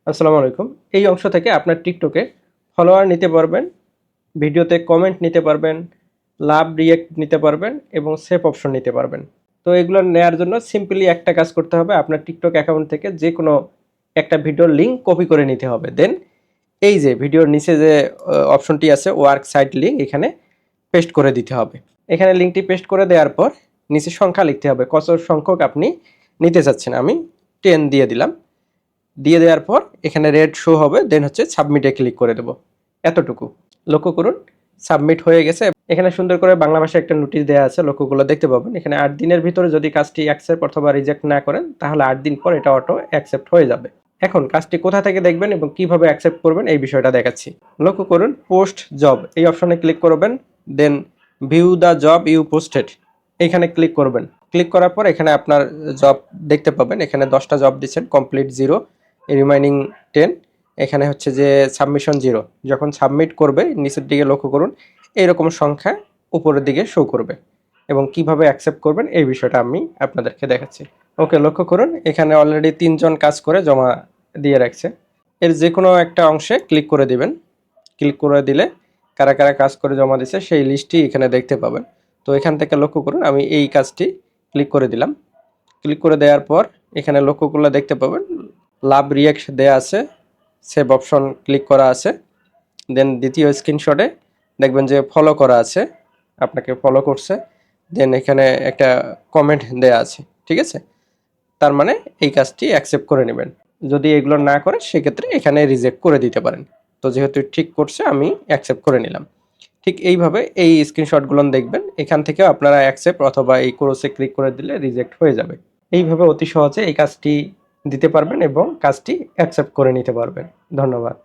আসসালামু আলাইকুম। এই অংশ থেকে আপনার টিকটকে ফলোয়ার নিতে পারবেন, ভিডিওতে কমেন্ট নিতে পারবেন, লাভ রিঅ্যাক্ট নিতে পারবেন এবং সেভ অপশন নিতে পারবেন। তো এগুলো নেয়ার জন্য সিম্পলি একটা কাজ করতে হবে। আপনার টিকটক অ্যাকাউন্ট থেকে যেকোনো একটা ভিডিওর লিংক কপি করে নিতে হবে। দেন এই যে ভিডিওর নিচে যে অপশনটি আছে ওয়ার্ক সাইট লিংক, এখানে পেস্ট করে দিতে হবে। এখানে লিংকটি পেস্ট করে দেওয়ার পর নিচে সংখ্যা লিখতে হবে, কত সংখ্যক আপনি নিতে চাচ্ছেন। আমি 10 দিয়ে দিলাম। দিয়ে দেওয়ার পর এখানে রেড শো হবে, দেন হচ্ছে সাবমিটে ক্লিক করে দেব। এতটুকু। লক্ষ্য করুন সাবমিট হয়ে গেছে। এখানে সুন্দর করে বাংলা ভাষায় একটা নোটিশ দেওয়া আছে, লক্ষ্যগুলো দেখতে পাবেন। এখানে 8 দিনের ভিতরে যদি কাজটি অ্যাকসেপ্ট অথবা রিজেক্ট না করেন তাহলে 8 দিন পর এটা অটো অ্যাকসেপ্ট হয়ে যাবে। এখন কাজটি কোথা থেকে দেখবেন এবং কিভাবে অ্যাকসেপ্ট করবেন এই বিষয়টা দেখাচ্ছি। লক্ষ্য করুন পোস্ট জব এই অপশনে ক্লিক করবেন, then view the job you posted এখানে ক্লিক করবেন। ক্লিক করার পর এখানে আপনার জব দেখতে পাবেন। এখানে 10টা জব দিচ্ছেন, কমপ্লিট 0, রিমাইনিং 10। এখানে হচ্ছে যে সাবমিশন 0। যখন সাবমিট করবে নিচের দিকে লক্ষ্য করুন এইরকম সংখ্যা উপরের দিকে শো করবে এবং কিভাবে অ্যাকসেপ্ট করবেন এই বিষয়টা আমি আপনাদেরকে দেখাচ্ছি। ওকে, লক্ষ্য করুন এখানে অলরেডি 3 জন কাজ করে জমা দিয়ে রাখছে। এর যে কোনো একটা অংশে ক্লিক করে দিবেন। ক্লিক করে দিলে কারা কারা কাজ করে জমা দিচ্ছে সেই লিস্টটি এখানে দেখতে পাবেন। তো এখান থেকে লক্ষ্য করুন আমি এই কাজটি ক্লিক করে দিলাম। ক্লিক করে দেওয়ার পর এখানে লক্ষ্যগুলো দেখতে পাবেন, লাভ রিঅ্যাক্ট দেয়া আছে, সেভ অপশন ক্লিক করা আছে। দেন দ্বিতীয় স্ক্রিনশটে দেখবেন যে ফলো করা আছে, আপনাকে ফলো করছে। দেন এখানে একটা কমেন্ট দেয়া আছে, ঠিক আছে? তার মানে এই কাজটি অ্যাকসেপ্ট করে নেবেন। যদি এগুলো না করে সেক্ষেত্রে এখানে রিজেক্ট করে দিতে পারেন। তো যেহেতু ঠিক করছে আমি অ্যাকসেপ্ট করে নিলাম। ঠিক এইভাবে এই স্ক্রিনশটগুলো দেখবেন। এখান থেকেও আপনারা অ্যাকসেপ্ট অথবা এই ক্রসে ক্লিক করে দিলে রিজেক্ট হয়ে যাবে। এইভাবে অতি সহজে এই কাজটি দিতে পারবেন এবং কাজটি অ্যাকসেপ্ট করে নিতে পারবেন। ধন্যবাদ।